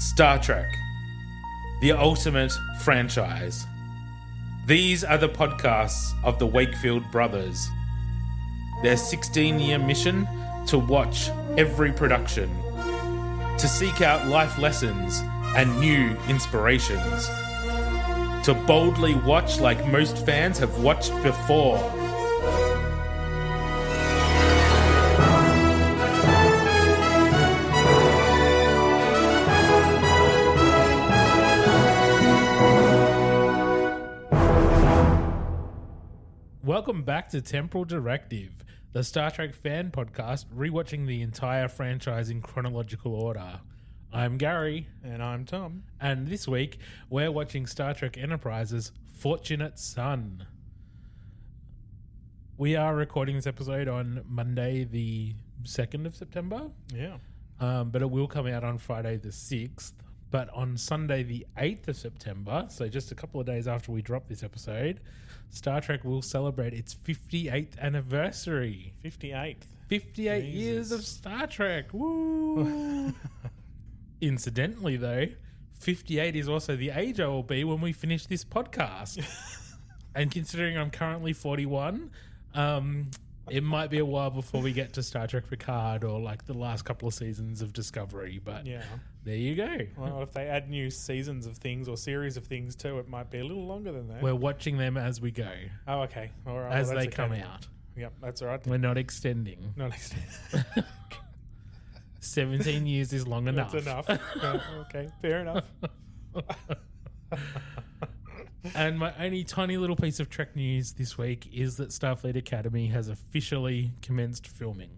Star Trek, the ultimate franchise. These are the podcasts of the Wakefield brothers. Their 16-year mission to watch every production, to seek out life lessons and new inspirations, to boldly watch like most fans have watched before. Welcome back to Temporal Directive, the Star Trek fan podcast rewatching the entire franchise in chronological order. I'm Gary. And I'm Tom. And this week, we're watching Star Trek Enterprise's Fortunate Son. We are recording this episode on Monday, the 2nd of September. Yeah. But it will come out on Friday the 6th. But on Sunday the 8th of September, so just a couple of days after we drop this episode, Star Trek will celebrate its 58th anniversary. 58th. 58 Jesus. years of Star Trek. Woo! Incidentally, though, 58 is also the age I will be when we finish this podcast. And considering I'm currently 41, it might be a while before we get to Star Trek Picard or like the last couple of seasons of Discovery. But Yeah. there you go. Well, if they add new seasons of things or series of things too, it might be a little longer than that. We're watching them as we go, Oh, okay. All right. as Well, they that's come okay. out. Yep, that's all right. We're not extending. Not next. 17 years is long enough. That's enough. Okay, fair enough. And my only tiny little piece of Trek news this week is that Starfleet Academy has officially commenced filming.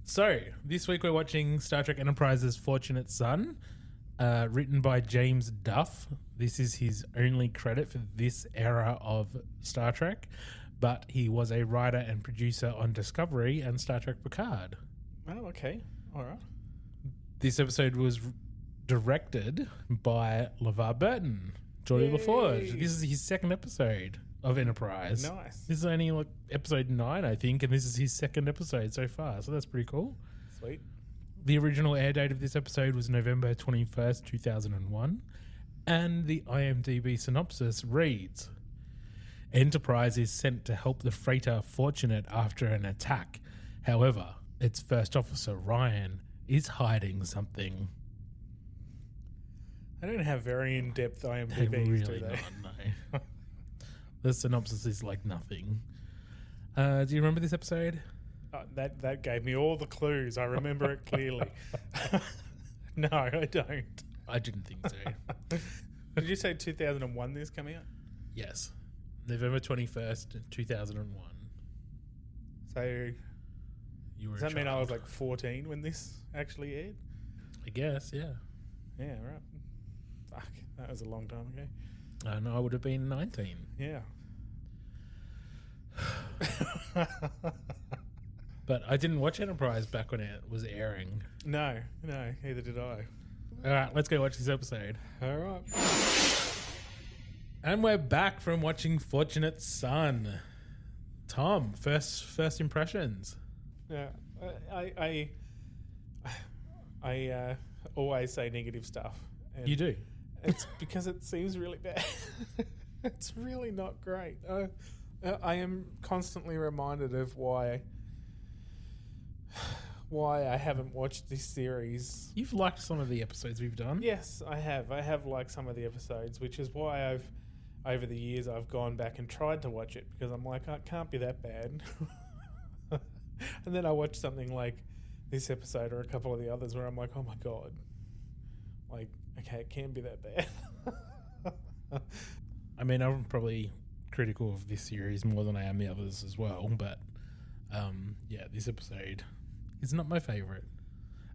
So, this week we're watching Star Trek Enterprise's Fortunate Son, written by James Duff. This is his only credit for this era of Star Trek, but he was a writer and producer on Discovery and Star Trek Picard. Oh, okay. All right. This episode was directed by LeVar Burton, Geordie Yay. LaForge. This is his second episode of Enterprise. Nice. This is only like episode 9, I think, and this is his second episode so far, so that's pretty cool. Sweet. The original air date of this episode was November 21st, 2001, and the IMDb synopsis reads, Enterprise is sent to help the freighter Fortunate after an attack. However, its first officer, Ryan, is hiding something. I don't have very in-depth They IMDb's, really do they? not, no. The synopsis is like nothing. Do you remember this episode? That gave me all the clues. I remember it clearly. No, I don't. I didn't think so. Did you say 2001 this coming out? Yes. November 21st, 2001. So You were does a that mean I child. was like 14 when this actually aired? I guess, yeah. Yeah, right. Fuck, that was a long time ago. No, I would have been 19. Yeah. But I didn't watch Enterprise back when it was airing. No, neither did I. All right, let's go watch this episode. All right. And we're back from watching Fortunate Son. Tom, first impressions. Yeah, I always say negative stuff. And You do. It's because it seems really bad. It's really not great. I am constantly reminded of why I haven't watched this series. You've liked some of the episodes we've done. Yes, I have. I have liked some of the episodes, which is why over the years, I've gone back and tried to watch it because I'm like, oh, it can't be that bad. And then I watch something like this episode or a couple of the others where I'm like, oh my God. Like, okay, it can't be that bad. I mean, I'm probably critical of this series more than I am the others as well, but yeah, this episode is not my favorite.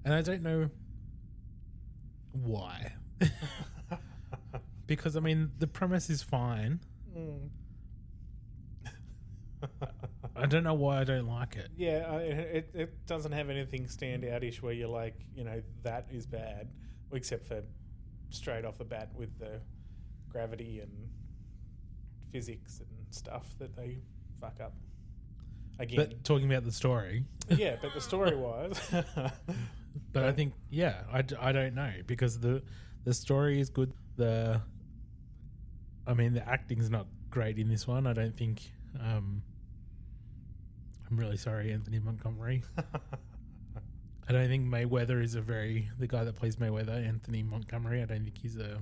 And I don't know why. Because, I mean, the premise is fine. Mm. I don't know why I don't like it. Yeah, it doesn't have anything standout-ish where you're like, that is bad, except for straight off the bat with the gravity and physics and stuff that they fuck up. Again. But talking about the story, Yeah, but the story-wise... But I think, I don't know, because the story is good. The acting's not great in this one. I don't think. I'm really sorry, Anthony Montgomery. I don't think Mayweather is the guy that plays Mayweather, Anthony Montgomery. I don't think he's the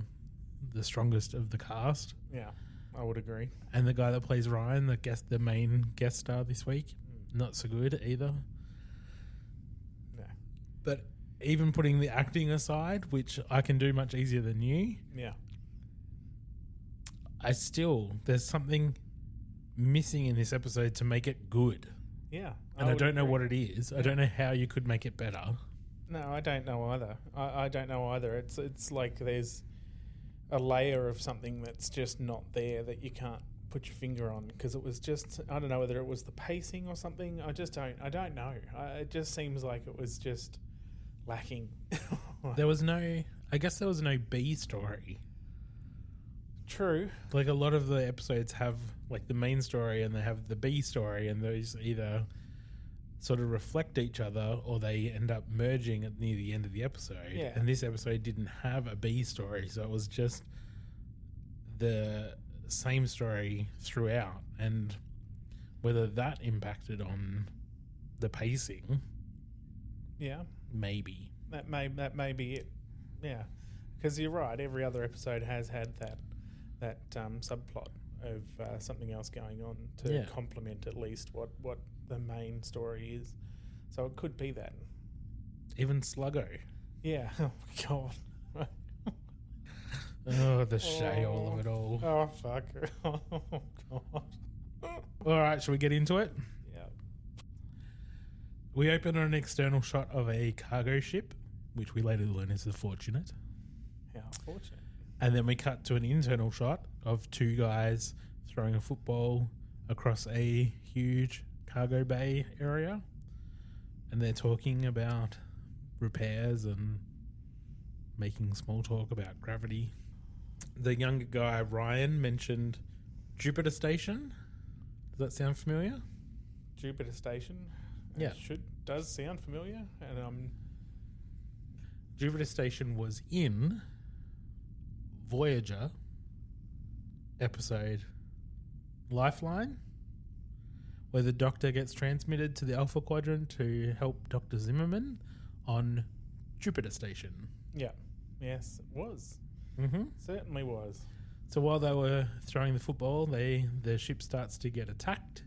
strongest of the cast. Yeah, I would agree. And the guy that plays Ryan, the main guest star this week, not so good either. No. But even putting the acting aside, which I can do much easier than you, there's something missing in this episode to make it good. Yeah. And I don't know what it is. Yeah. I don't know how you could make it better. No, I don't know either. I don't know either. It's like there's a layer of something that's just not there that you can't put your finger on, because it was just, I don't know whether it was the pacing or something. I don't know. It just seems like it was just lacking. There was no B story. True. Like a lot of the episodes have like the main story and they have the B story, and those either sort of reflect each other or they end up merging at near the end of the episode. Yeah. And this episode didn't have a B story, so it was just the same story throughout, and whether that impacted on the pacing, maybe that may be it. Yeah, because you're right. Every other episode has had that subplot of something else going on to complement at least what the main story is. So it could be that. Even Sluggo. Yeah. Oh God. Oh, the shale of it all. Oh fuck. Oh God. All right, shall we get into it? Yeah. We open on an external shot of a cargo ship, which we later learn is the Fortunate. How fortunate. And then we cut to an internal shot of two guys throwing a football across a huge cargo bay area. And they're talking about repairs and making small talk about gravity. The younger guy, Ryan, mentioned Jupiter Station. Does that sound familiar? Jupiter Station? Yeah. Does sound familiar. And Jupiter Station was in Voyager episode Lifeline, where the Doctor gets transmitted to the Alpha Quadrant to help Dr. Zimmerman on Jupiter Station. Yeah. Yes, it was. Mm-hmm. Certainly was. So while they were throwing the football, the ship starts to get attacked.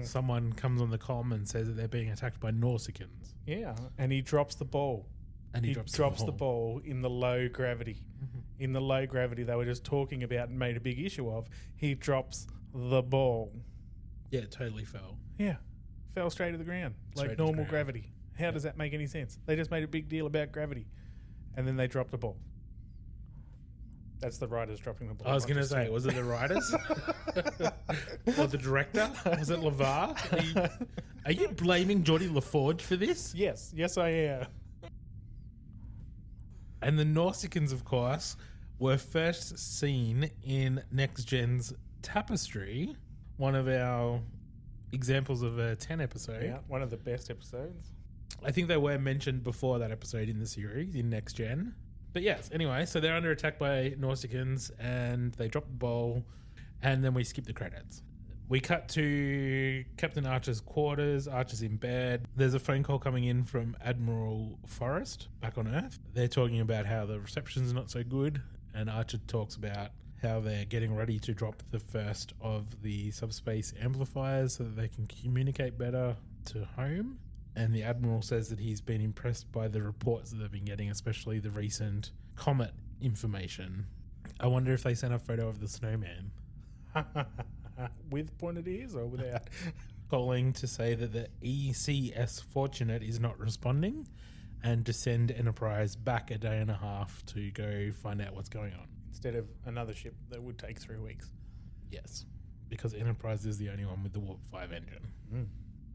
Someone comes on the comm and says that they're being attacked by Nausicaans. Yeah, and he drops the ball. And he drops the ball in the low gravity. Mm-hmm. In the low gravity they were just talking about and made a big issue of. He drops the ball. Yeah, it totally fell. Yeah. Fell straight to the ground. Like normal gravity. How does that make any sense? They just made a big deal about gravity. And then they dropped the ball. That's the writers dropping the ball. I was going to say, was it the writers? Or the director? Was it LeVar? Are you blaming Geordie LaForge for this? Yes. Yes, I am. And the Nausicaans, of course, were first seen in Next Gen's Tapestry, one of our examples of a 10 episode. Yeah, one of the best episodes. I think they were mentioned before that episode in the series, in Next Gen. But yes, anyway, so they're under attack by Nausicaans and they drop the ball, and then we skip the credits. We cut to Captain Archer's quarters. Archer's in bed. There's a phone call coming in from Admiral Forrest back on Earth. They're talking about how the reception's not so good, and Archer talks about how they're getting ready to drop the first of the subspace amplifiers so that they can communicate better to home. And the Admiral says that he's been impressed by the reports that they've been getting, especially the recent comet information. I wonder if they sent a photo of the snowman. With pointed ears or without? Calling to say that the ECS Fortunate is not responding and to send Enterprise back a day and a half to go find out what's going on. Instead of another ship that would take 3 weeks. Yes, because Enterprise is the only one with the Warp 5 engine. Mm.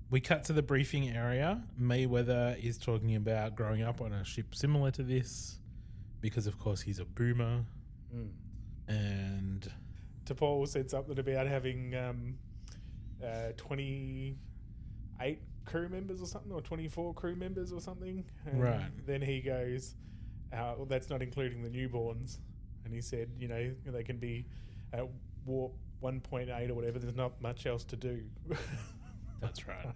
We cut to the briefing area. Mayweather is talking about growing up on a ship similar to this because, of course, he's a boomer. Mm. And T'Pol said something about having 28 crew members or something, or 24 crew members or something. And Right. then he goes, well, that's not including the newborns. And he said, they can be at warp 1.8 or whatever. There's not much else to do. That's right.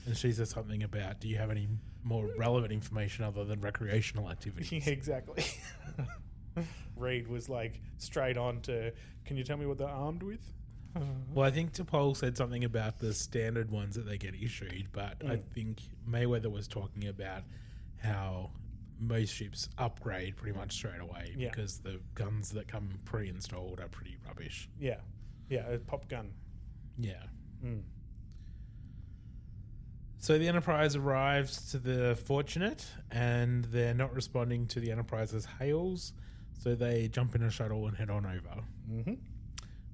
And she says something about, do you have any more relevant information other than recreational activities? Yeah, exactly. Reed was like straight on to, can you tell me what they're armed with? Well, I think T'Pol said something about the standard ones that they get issued, but I think Mayweather was talking about how most ships upgrade pretty much straight away because the guns that come pre-installed are pretty rubbish. Yeah. Yeah, a pop gun. Yeah. So the Enterprise arrives to the Fortunate, and they're not responding to the Enterprise's hails, so they jump in a shuttle and head on over. Mm-hmm.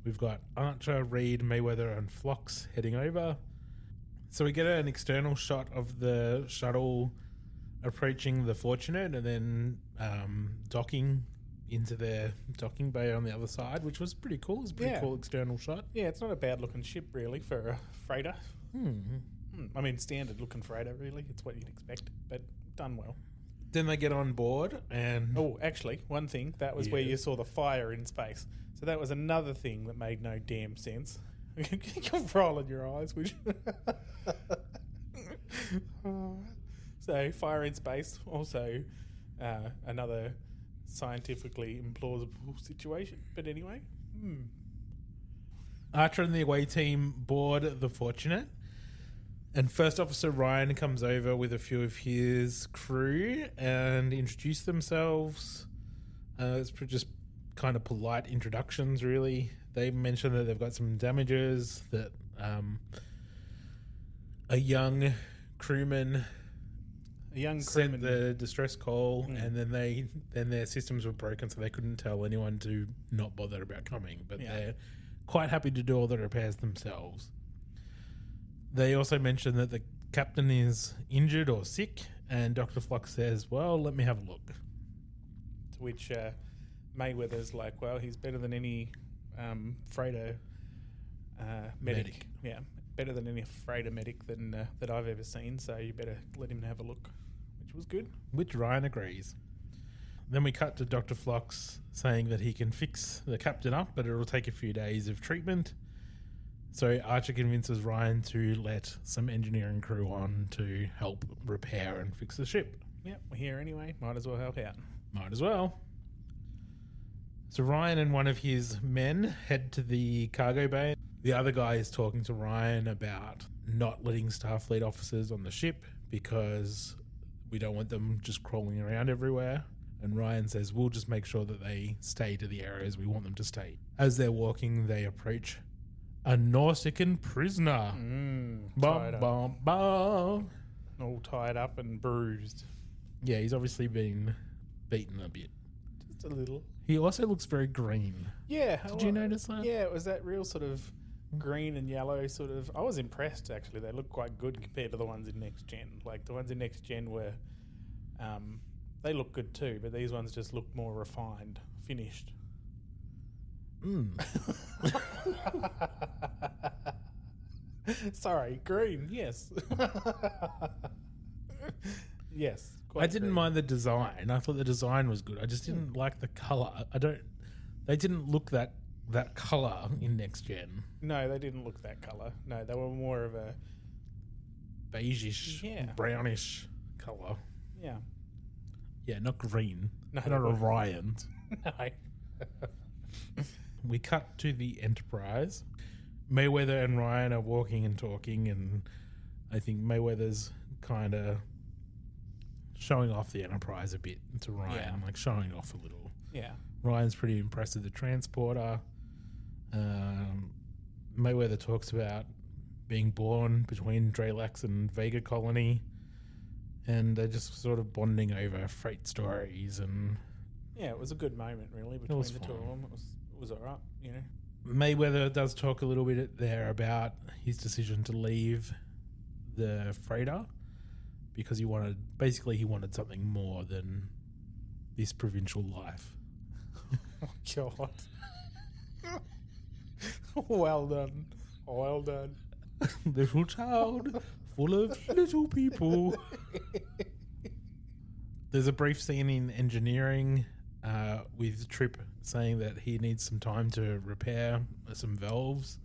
We've got Archer, Reed, Mayweather, and Phlox heading over. So we get an external shot of the shuttle approaching the Fortunate and then docking into their docking bay on the other side, which was pretty cool. It was a pretty cool external shot. Yeah, it's not a bad looking ship, really, for a freighter. I mean, standard looking freighter, really. It's what you'd expect, but done well. Then they get on board and... Oh, actually, one thing. That was where you saw the fire in space. So that was another thing that made no damn sense. You're rolling your eyes, would you? So, fire in space, also another scientifically implausible situation. But anyway. Archer and the away team board the Fortunate. And First Officer Ryan comes over with a few of his crew and introduce themselves. It's just kind of polite introductions, really. They mention that they've got some damages, that a young crewman sent the distress call, and then their systems were broken, so they couldn't tell anyone to not bother about coming. But they're quite happy to do all the repairs themselves. They also mention that the captain is injured or sick, and Dr. Phlox says, well, let me have a look. To which Mayweather's like, well, he's better than any freighter medic. Yeah, better than any freighter medic that I've ever seen, so you better let him have a look, which was good. Which Ryan agrees. Then we cut to Dr. Phlox saying that he can fix the captain up, but it'll take a few days of treatment. So Archer convinces Ryan to let some engineering crew on to help repair and fix the ship. Yep, we're here anyway. Might as well help out. Might as well. So Ryan and one of his men head to the cargo bay. The other guy is talking to Ryan about not letting Starfleet officers on the ship because we don't want them just crawling around everywhere. And Ryan says, we'll just make sure that they stay to the areas we want them to stay. As they're walking, they approach a Nausicaan prisoner. Bum. All tied up and bruised. Yeah, he's obviously been beaten a bit. Just a little. He also looks very green. Yeah. Did you notice that? Yeah, it was that real sort of green and yellow sort of... I was impressed, actually. They look quite good compared to the ones in Next Gen. Like, the ones in Next Gen were... they look good too, but these ones just look more refined, finished. Sorry, green, yes. Yes. I didn't mind the design. I thought the design was good. I just didn't like the colour. They didn't look that colour in Next Gen. No, they didn't look that colour. No, they were more of a beigeish, brownish colour. Yeah. Yeah, not green. No, not Orion. No. We cut to the Enterprise. Mayweather and Ryan are walking and talking, and I think Mayweather's kind of showing off the Enterprise a bit to Ryan, like showing off a little. Yeah. Ryan's pretty impressed with the transporter. Mayweather talks about being born between Dralax and Vega Colony, and they're just sort of bonding over freight stories. And yeah, it was a good moment, really, between the two of them. It was all right, you know. Mayweather does talk a little bit there about his decision to leave the freighter because he wanted something more than this provincial life. Oh, God. Well done. Well done. Little child, full of little people. There's a brief scene in engineering with Trip saying that he needs some time to repair some valves.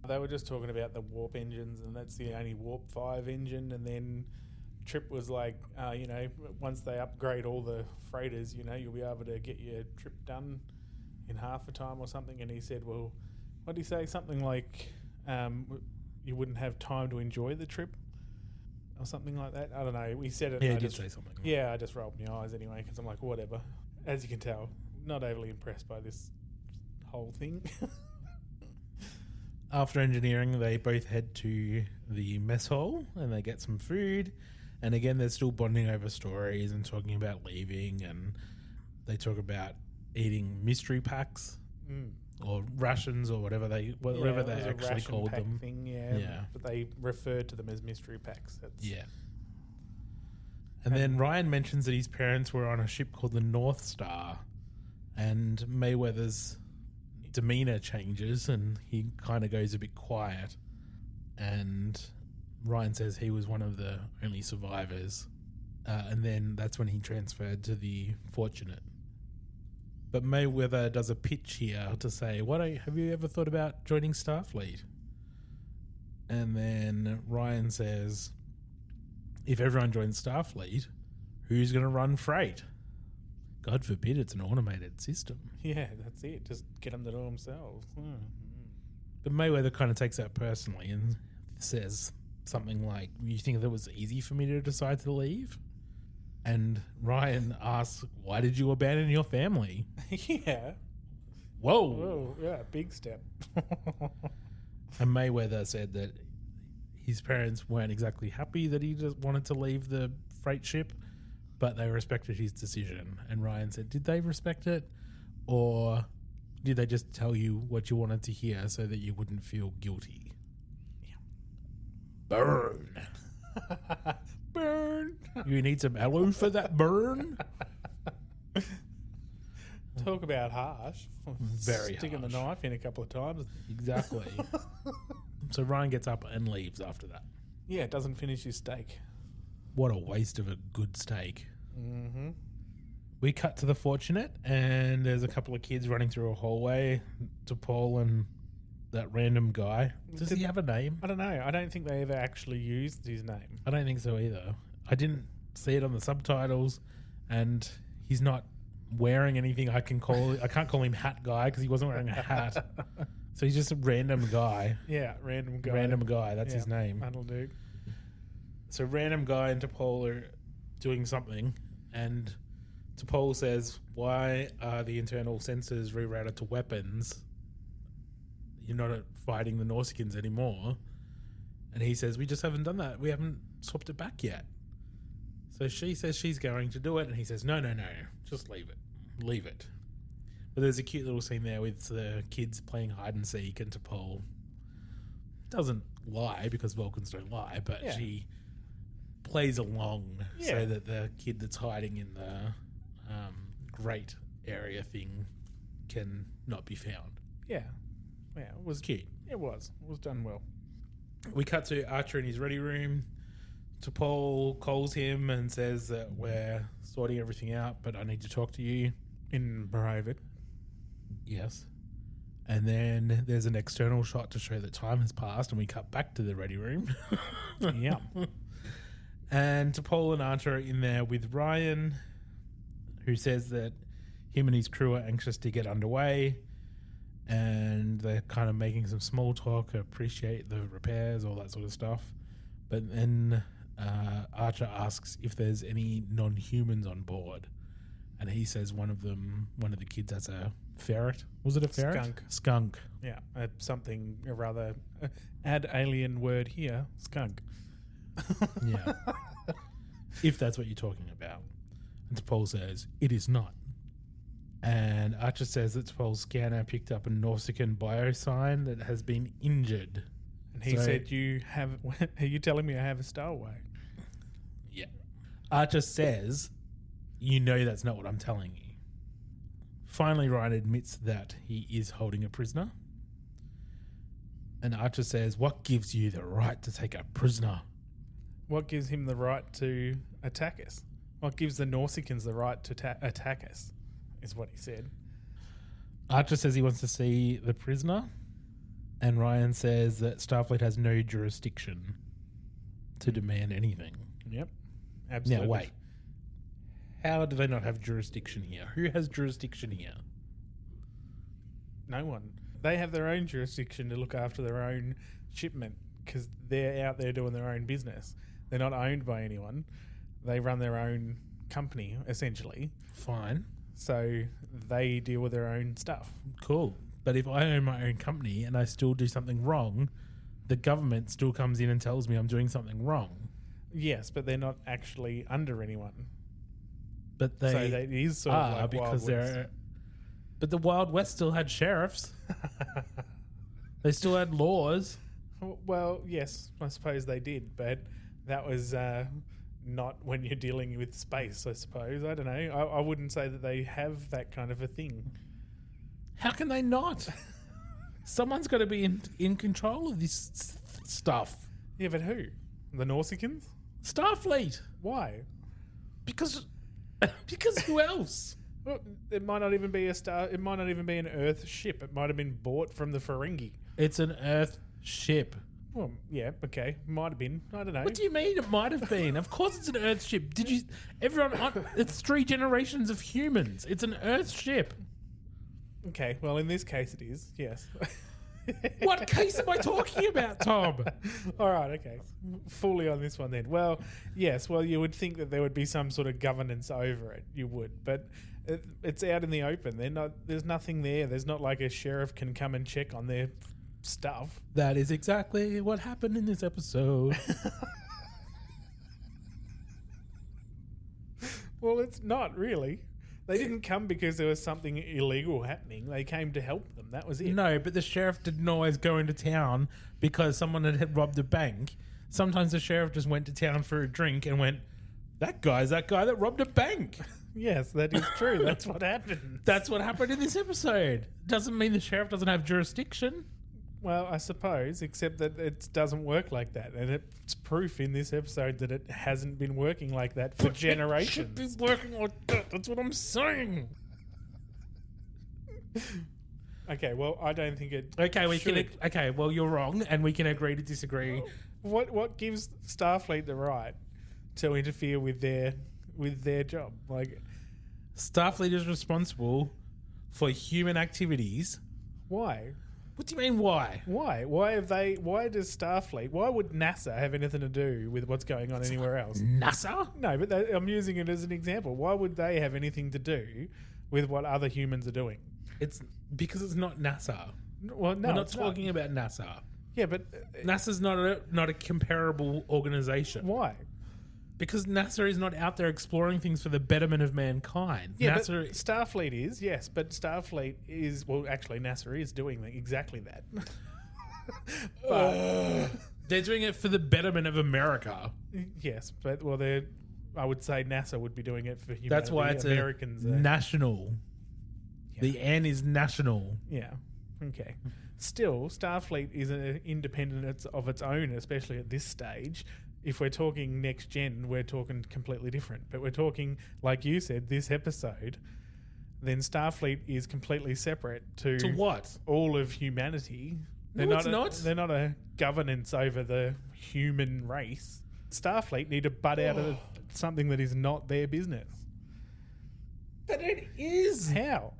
They were just talking about the warp engines, and that's the only warp 5 engine. And then Trip was like, once they upgrade all the freighters, you'll be able to get your trip done in half the time or something. And he said, well, what did he say? Something like you wouldn't have time to enjoy the trip or something like that. I don't know. He said it. Yeah, he did say something. Yeah, I just rolled my eyes anyway because I'm like, whatever. As you can tell, not overly impressed by this whole thing. After engineering, they both head to the mess hall and they get some food. And again, they're still bonding over stories and talking about leaving. And they talk about eating mystery packs or rations or whatever they actually called them. Thing, yeah. But they referred to them as mystery packs. And then Ryan mentions that his parents were on a ship called the North Star, and Mayweather's demeanor changes and he kind of goes a bit quiet, and Ryan says he was one of the only survivors, and then that's when he transferred to the Fortunate. But Mayweather does a pitch here to say, have you ever thought about joining Starfleet? And then Ryan says, if everyone joins Starfleet, who's going to run freight? God forbid it's an automated system. Yeah, that's it. Just get them to do themselves. But Mayweather kind of takes that personally and says something like, you think that was easy for me to decide to leave? And Ryan asks, why did you abandon your family? Yeah. Whoa. Yeah, big step. And Mayweather said that his parents weren't exactly happy that he just wanted to leave the freight ship, but they respected his decision. And Ryan said, did they respect it? Or did they just tell you what you wanted to hear so that you wouldn't feel guilty? Yeah. Burn. Burn. You need some aloe for that burn? Talk about harsh. Very Sticking harsh. the knife in a couple of times. Exactly. So Ryan gets up and leaves after that. Yeah, it doesn't finish his steak. What a waste of a good steak. Mm-hmm. We cut to the Fortunate, and there's a couple of kids running through a hallway to Paul and that random guy. Does he have a name? I don't know. I don't think they ever actually used his name. I don't think so either. I didn't see it on the subtitles, and he's not wearing anything I can't call him Hat Guy because he wasn't wearing a hat. So he's just a random guy. Yeah, random guy. Random guy, that's his name. That'll do. So random guy and T'Pol are doing something, and T'Pol says, why are the internal sensors rerouted to weapons? You're not fighting the Nausicaans anymore. And he says, we just haven't done that. We haven't swapped it back yet. So she says she's going to do it, and he says, no, just leave it. But there's a cute little scene there with the kids playing hide and seek, and T'Pol doesn't lie because Vulcans don't lie, but she plays along so that the kid that's hiding in the grate area thing can not be found. Yeah, it was cute. It was done well. We cut to Archer in his ready room. T'Pol calls him and says that we're sorting everything out, but I need to talk to you. In private. Yes. And then there's an external shot to show that time has passed, and we cut back to the ready room. Yeah. And T'Pol and Archer are in there with Ryan, who says that him and his crew are anxious to get underway, and they're kind of making some small talk, appreciate the repairs, all that sort of stuff. But then Archer asks if there's any non-humans on board, and he says one of the kids has a ferret. Was it a ferret? Skunk. Yeah, something or rather. Add alien word here, skunk. Yeah. If that's what you're talking about. And T'Pol says, it is not. And Archer says that T'Pol's scanner picked up a Nausicaan biosign that has been injured. And he said, are you telling me I have a stowaway? Yeah. Archer says, you know that's not what I'm telling you. Finally, Ryan admits that he is holding a prisoner. And Archer says, "What gives you the right to take a prisoner?" What gives him the right to attack us? What gives the Nausicaans the right to attack us? Is what he said. Archer says he wants to see the prisoner, and Ryan says that Starfleet has no jurisdiction to demand anything. Yep, absolutely. Now, wait. How do they not have jurisdiction here? Who has jurisdiction here? No one. They have their own jurisdiction to look after their own shipment because they're out there doing their own business. They're not owned by anyone. They run their own company, essentially. Fine. So they deal with their own stuff. Cool. But if I own my own company and I still do something wrong, the government still comes in and tells me I'm doing something wrong. Yes, but they're not actually under anyone. But they so it is sort of like because Wild West. they're. But the Wild West still had sheriffs. They still had laws. Well, yes, I suppose they did, but that was not when you're dealing with space, I suppose. I don't know. I wouldn't say that they have that kind of a thing. How can they not? Someone's got to be in control of this stuff. Yeah, but who? The Nausicaans? Starfleet. Why? Because who else? Well, it might not even be a star. It might not even be an Earth ship. It might have been bought from the Ferengi. It's an Earth ship. Well, yeah, okay, might have been. I don't know. What do you mean it might have been? Of course it's an Earth ship. Did you... It's 3 generations of humans. It's an Earth ship. Okay, well, in this case it is, yes. What case am I talking about, Tom? All right, okay. Fully on this one then. Well, yes, well, you would think that there would be some sort of governance over it. You would, but it's out in the open. There's nothing there. There's not like a sheriff can come and check on their stuff. That is exactly what happened in this episode. Well, it's not really. They didn't come because there was something illegal happening. They came to help them. That was it. No, but the sheriff didn't always go into town because someone had robbed a bank. Sometimes the sheriff just went to town for a drink and went, that guy's that guy that robbed a bank. Yes, that is true. That's what happened. That's what happened in this episode. Doesn't mean the sheriff doesn't have jurisdiction. Well, I suppose, except that it doesn't work like that. And it's proof in this episode that it hasn't been working like that for generations. It should be working like that. That's what I'm saying. Okay, well, I don't think it Okay, well, you're wrong, and we can agree to disagree. What gives Starfleet the right to interfere with their job? Like, Starfleet is responsible for human activities. why? What do you mean, why? Why? Why does Starfleet, why would NASA have anything to do with what's going on anywhere else? NASA? No, but I'm using it as an example. Why would they have anything to do with what other humans are doing? It's because it's not NASA. Well, no, We're not talking about NASA. Yeah, but NASA's not a comparable organization. why? Because NASA is not out there exploring things for the betterment of mankind. Yeah, NASA but Starfleet is, yes, but Starfleet is, well, actually, NASA is doing exactly that. But they're doing it for the betterment of America. yes, but I would say NASA would be doing it for humanity. That's why it's Americans. National. Yeah. The N is national. Yeah. Okay. Still, Starfleet is an independent of its own, especially at this stage. If we're talking next gen, we're talking completely different. But we're talking, like you said, this episode, then Starfleet is completely separate to what? All of humanity. It's not. They're not a governance over the human race. Starfleet need to butt out of something that is not their business. But it is. How?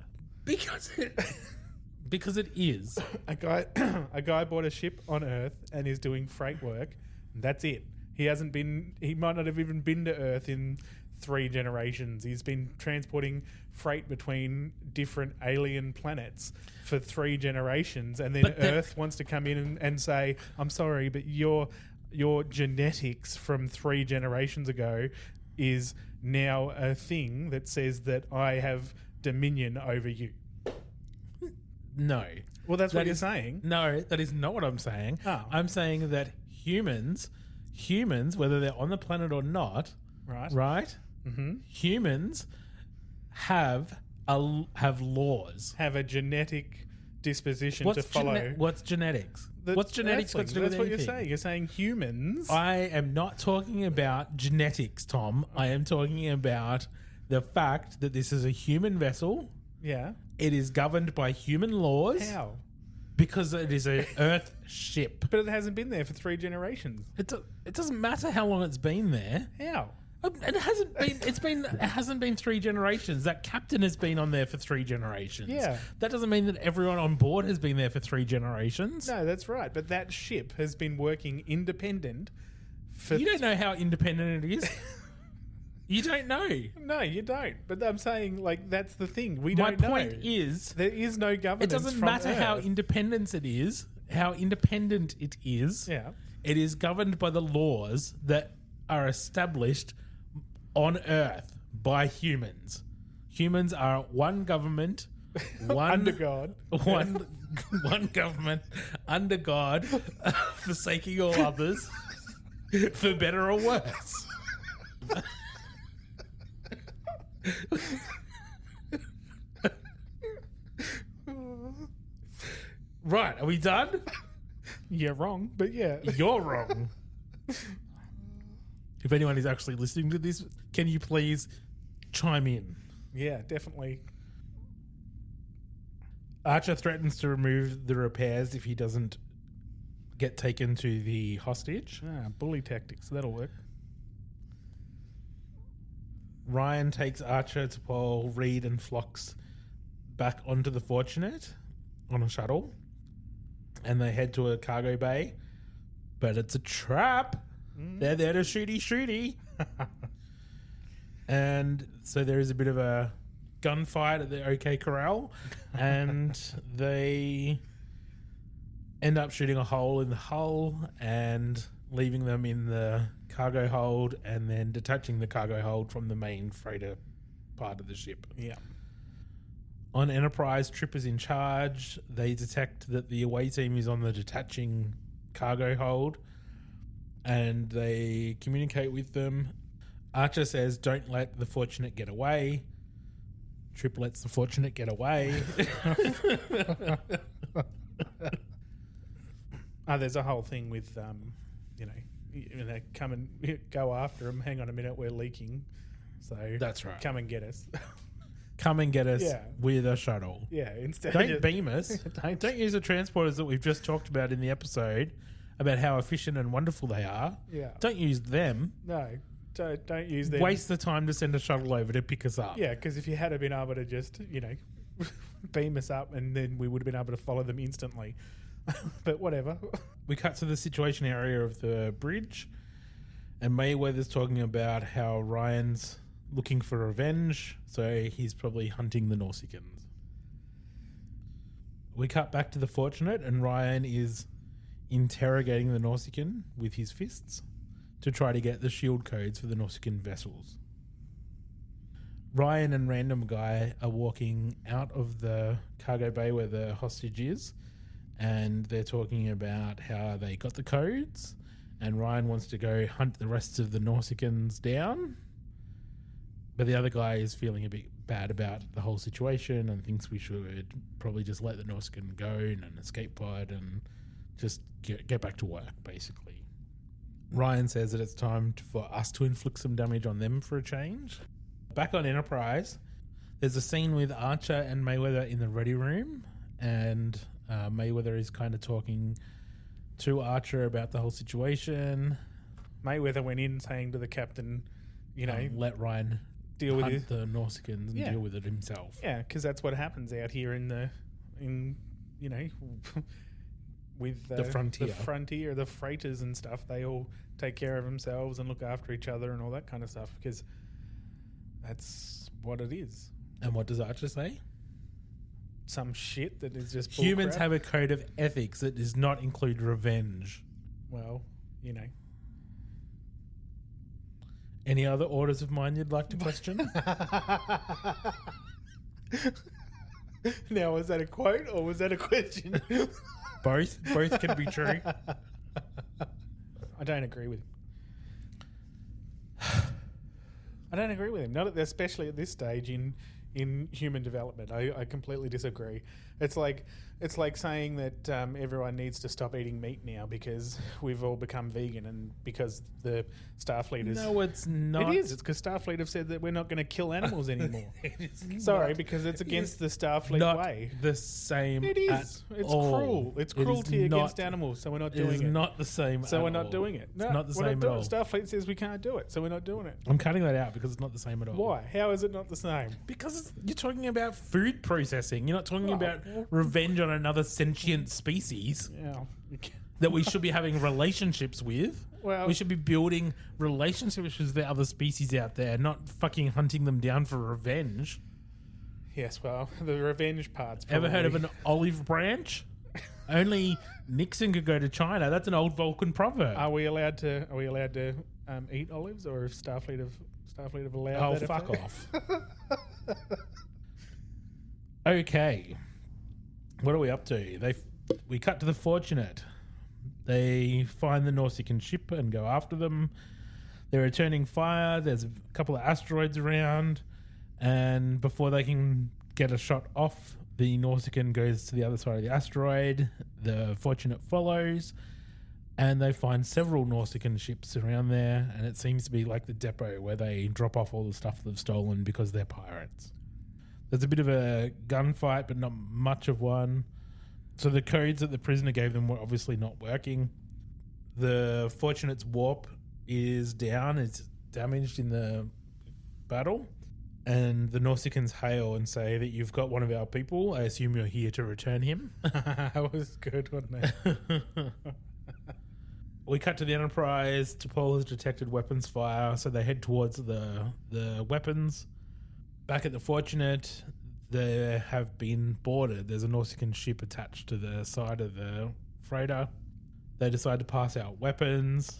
Because it is. A guy bought a ship on Earth and is doing freight work. That's it. He might not have even been to Earth in 3 generations. He's been transporting freight between different alien planets for 3 generations. And then Earth wants to come in and say, I'm sorry, but your genetics from 3 generations ago is now a thing that says that I have dominion over you. No. Well, that's what you're saying. No, that is not what I'm saying. Oh. I'm saying that humans, whether they're on the planet or not, right? Mm-hmm. Humans have laws. Have a genetic disposition to follow. What's genetics? What's genetics got to do with That's what anything? you're saying. You're saying humans. I am not talking about genetics, Tom. I am talking about the fact that this is a human vessel. Yeah. It is governed by human laws. How? Because it is an Earth ship. But it hasn't been there for 3 generations. It doesn't matter how long it's been there. How? It hasn't been. It hasn't been 3 generations. That captain has been on there for 3 generations. Yeah. That doesn't mean that everyone on board has been there for 3 generations. No, that's right. But that ship has been working independent for... You don't know how independent it is. You don't know. No, you don't. But I'm saying, like, that's the thing. We don't know. My point is... There is no governance. It doesn't from matter how Earth. independent it is. How independent it is. Yeah. It is governed by the laws that are established on Earth by humans. Humans are one government, one Under God. one government under God, forsaking all others, for better or worse. Right, are we done? You're wrong, but yeah. You're wrong. If anyone is actually listening to this, can you please chime in? Yeah, definitely. Archer threatens to remove the repairs if he doesn't get taken to the hostage. Bully tactics. That'll work. Ryan takes Archer to pull Reed and Phlox back onto the Fortunate on a shuttle, and they head to a cargo bay, but it's a trap. They're there to shooty. And so there is a bit of a gunfight at the OK Corral, and they end up shooting a hole in the hull and leaving them in the cargo hold, and then detaching the cargo hold from the main freighter part of the ship. Yeah. On Enterprise, Trip is in charge. They detect that the away team is on the detaching cargo hold, and they communicate with them. Archer says, "Don't let the Fortunate get away." Trip lets the Fortunate get away. There's a whole thing with, they come and go after them. Hang on a minute, we're leaking. So That's right. Come and get us. Come and get us Yeah. with a shuttle. Yeah, instead Don't beam us. Don't- Use the transporters that we've just talked about in the episode about how efficient and wonderful they are. Yeah. Don't use them. No, don't use them. Waste the time to send a shuttle over to pick us up. Yeah, because if you had been able to just, beam us up, and then we would have been able to follow them instantly. But whatever. We cut to the situation area of the bridge, and Mayweather's talking about how Ryan's looking for revenge, so he's probably hunting the Nausicaans. We cut back to the Fortunate, and Ryan is interrogating the Nausicaan with his fists to try to get the shield codes for the Nausicaan vessels. Ryan and Random Guy are walking out of the cargo bay where the hostage is, and they're talking about how they got the codes, and Ryan wants to go hunt the rest of the Nausicaans down, but the other guy is feeling a bit bad about the whole situation and thinks we should probably just let the Nausicaan go in an escape pod and just get back to work, basically. Ryan says that it's time for us to inflict some damage on them for a change. Back on Enterprise, there's a scene with Archer and Mayweather in the ready room, and Mayweather is kind of talking to Archer about the whole situation. Mayweather went in saying to the captain, Let Ryan deal with hunt it. the Nausicaans and Yeah. deal with it himself. Yeah, because that's what happens out here with The frontier. the frontier, the freighters and stuff. They all take care of themselves and look after each other and all that kind of stuff, because that's what it is. And what does Archer say? Some shit that is just bull Humans crap. have a code of ethics that does not include revenge. Well, Any other orders of mine you'd like to question? Now, was that a quote or was that a question? Both can be true. I don't agree with him. Not especially at this stage in in human development. I completely disagree. It's like saying that everyone needs to stop eating meat now because we've all become vegan and because the Starfleet is... No, it's not. It is. It's because Starfleet have said that we're not going to kill animals anymore. Because it's against the Starfleet way. The same. It is. It's all. cruel. It's cruelty against animals, so we're not doing it. It is not the same. So we're not doing it. No, it's not the we're same not at all. doing it. Starfleet says we can't do it, so we're not doing it. I'm cutting that out because it's not the same at all. Why? How is it not the same? Because you're talking about food processing. You're not talking about revenge on another sentient species Yeah. that we should be having relationships with. Well, We should be building relationships with the other species out there, not fucking hunting them down for revenge. yes. Well, the revenge part's Ever heard of probably- an olive branch? Only Nixon could go to China. That's an old Vulcan proverb. Are we allowed to eat olives, or if Starfleet have allowed Oh, that? fuck off. Okay. What are we up to? We cut to the Fortunate. They find the Nausicaan ship and go after them. They're returning fire. There's a couple of asteroids around. And before they can get a shot off, the Nausicaan goes to the other side of the asteroid. The Fortunate follows. And they find several Nausicaan ships around there. And it seems to be like the depot where they drop off all the stuff they've stolen because they're pirates. There's a bit of a gunfight, but not much of one. So the codes that the prisoner gave them were obviously not working. The Fortunate's warp is down. It's damaged in the battle. And the Nausicaans hail and say that you've got one of our people. I assume you're here to return him. That was good, wasn't it? We cut to the Enterprise. T'Pol has detected weapons fire, so they head towards the weapons. Back at the Fortunate, they have been boarded. There's a Nausicaan ship attached to the side of the freighter. They decide to pass out weapons.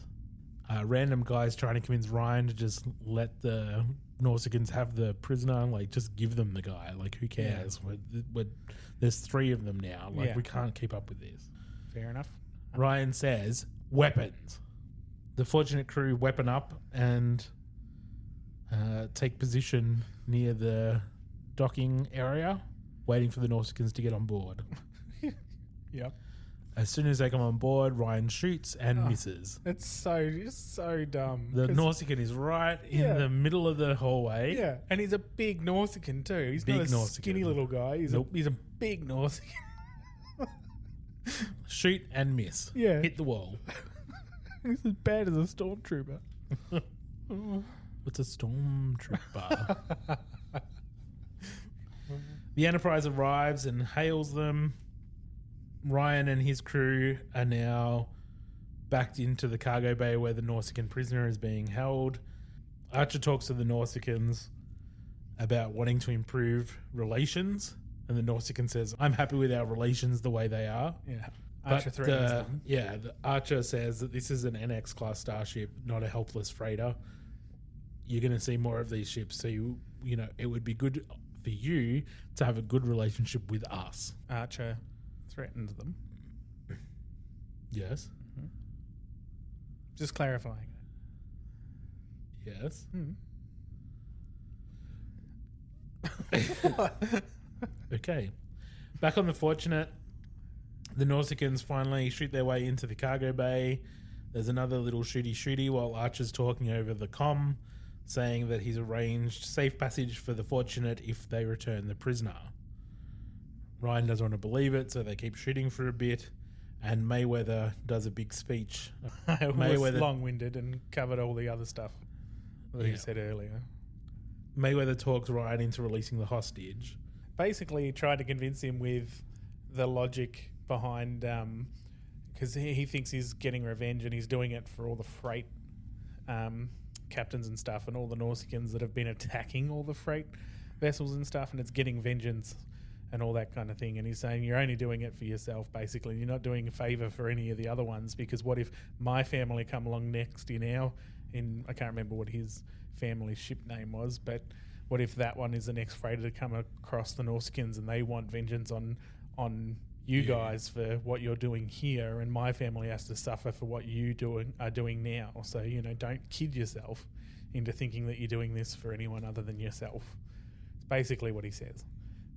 Random guys trying to convince Ryan to just let the Nausicaans have the prisoner. Like, just give them the guy. Like, who cares? Yeah. There's 3 of them now. Like, Yeah. we can't keep up with this. Fair enough. Ryan says, weapons. The Fortunate crew weapon up and take position near the docking area, waiting for the Nausicaans to get on board. Yep. As soon as they come on board, Ryan shoots and misses. It's so dumb. The 'Cause- Nausicaan is right Yeah. in the middle of the hallway. Yeah, and he's a big Nausicaan too. He's Big not a Nausicaan. skinny little guy. He's a big Nausicaan. Shoot and miss. Yeah. Hit the wall. He's as bad as a stormtrooper. What's a stormtrooper? The Enterprise arrives and hails them. Ryan and his crew are now backed into the cargo bay where the Nausicaan prisoner is being held. Archer talks to the Nausicaans about wanting to improve relations, and the Nausicaan says, I'm happy with our relations the way they are. Yeah. But Archer threatens them. the Archer says that this is an NX class starship, not a helpless freighter. You're going to see more of these ships, so you know it would be good for you to have a good relationship with us. Archer threatens them. Yes. Just clarifying it. Yes. Okay. Back on the Fortunate, the Nausicaans finally shoot their way into the cargo bay. There's another little shooty while Archer's talking over the comm, saying that he's arranged safe passage for the Fortunate if they return the prisoner. Ryan doesn't want to believe it, so they keep shooting for a bit, and Mayweather does a big speech. It was long-winded and covered all the other stuff that he said earlier. Mayweather talks Ryan into releasing the hostage. Basically, he tried to convince him with the logic behind, because he thinks he's getting revenge and he's doing it for all the freight captains and stuff and all the Nausicaans that have been attacking all the freight vessels and stuff, and it's getting vengeance and all that kind of thing. And he's saying you're only doing it for yourself, basically. You're not doing a favour for any of the other ones, because what if my family come along next I can't remember what his family's ship name was, but what if that one is the next freighter to come across the Nausicaans and they want vengeance on you guys for what you're doing here, and my family has to suffer for what you are doing now. So, don't kid yourself into thinking that you're doing this for anyone other than yourself. It's basically what he says.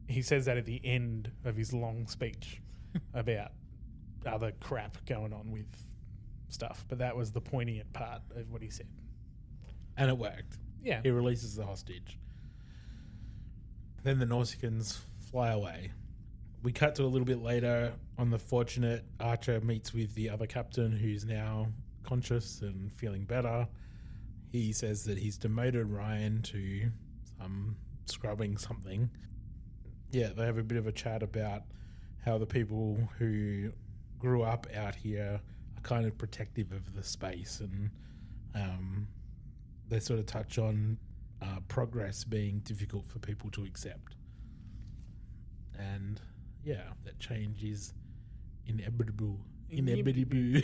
He says that at the end of his long speech about other crap going on with stuff. But that was the poignant part of what he said. And it worked. Yeah. He releases the hostage. Then the Nausicaans fly away. We cut to a little bit later. On the fortunate, Archer meets with the other captain who's now conscious and feeling better. He says that he's demoted Ryan to some scrubbing something. Yeah, they have a bit of a chat about how the people who grew up out here are kind of protective of the space, and they sort of touch on progress being difficult for people to accept. And yeah, that change is inevitable. Inevitable.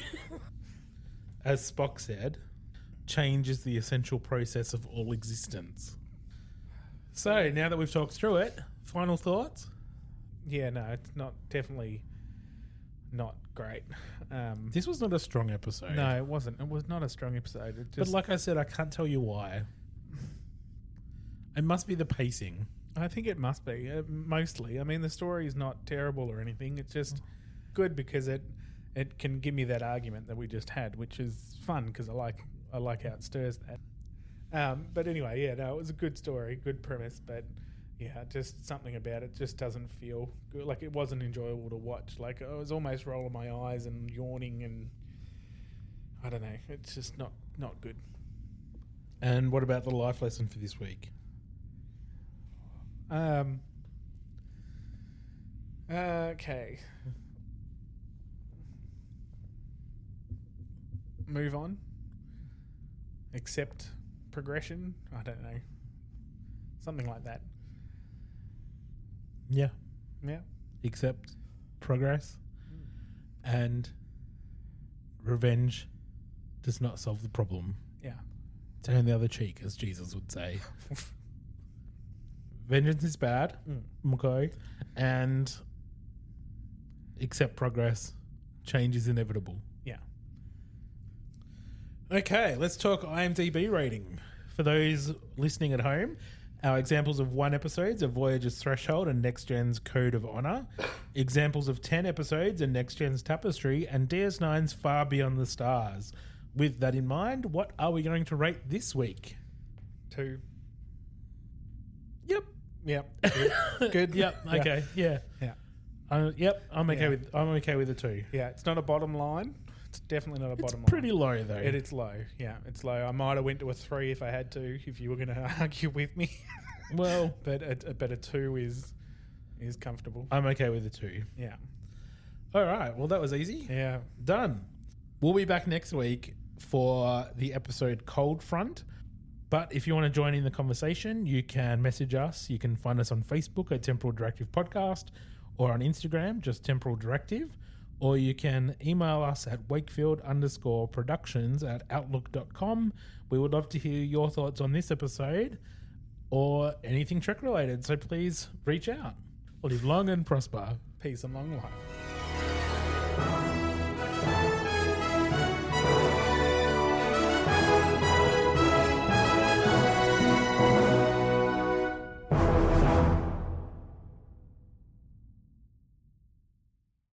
As Spock said, change is the essential process of all existence. So now that we've talked through it, final thoughts? Yeah, no, it's definitely not great. This was not a strong episode. No, it wasn't. It was not a strong episode. It But just, like I said, I can't tell you why. It must be the pacing. I think it must be, mostly. I mean, the story is not terrible or anything. It's just good because it can give me that argument that we just had, which is fun because I like how it stirs that. But anyway, yeah, no, it was a good story, good premise, but yeah, just something about it just doesn't feel good. Like, it wasn't enjoyable to watch. Like, I was almost rolling my eyes and yawning, and I don't know. It's just not good. And what about the life lesson for this week? Okay. Move on. Accept progression. I don't know. Something like that. Yeah. Yeah. Accept progress. And revenge does not solve the problem. Yeah. Turn the other cheek, as Jesus would say. Vengeance is bad. Okay. And accept progress. Change is inevitable. Yeah. Okay, let's talk IMDb rating. For those listening at home, our examples of 1 episodes are Voyager's Threshold and Next Gen's Code of Honor. Examples of 10 episodes are Next Gen's Tapestry and DS9's Far Beyond the Stars. With that in mind, what are we going to rate this week? 2. Yep. Yep. Good. Yep. Yeah. Okay. Yeah. Yeah. Yep. I'm okay Yeah. with the 2. Yeah. It's not a bottom line. It's definitely not a bottom line. Pretty low though. It's low. Yeah, it's low. I might have went to a 3 if I had to, if you were going to argue with me. Well, but a 2 is comfortable. I'm okay with the 2. Yeah. All right. Well, that was easy. Yeah. Done. We'll be back next week for the episode Cold Front. But if you want to join in the conversation, you can message us. You can find us on Facebook at Temporal Directive Podcast, or on Instagram, just Temporal Directive. Or you can email us at wakefield_productions@outlook.com. We would love to hear your thoughts on this episode or anything Trek related. So please reach out. Live long and prosper. Peace and long life.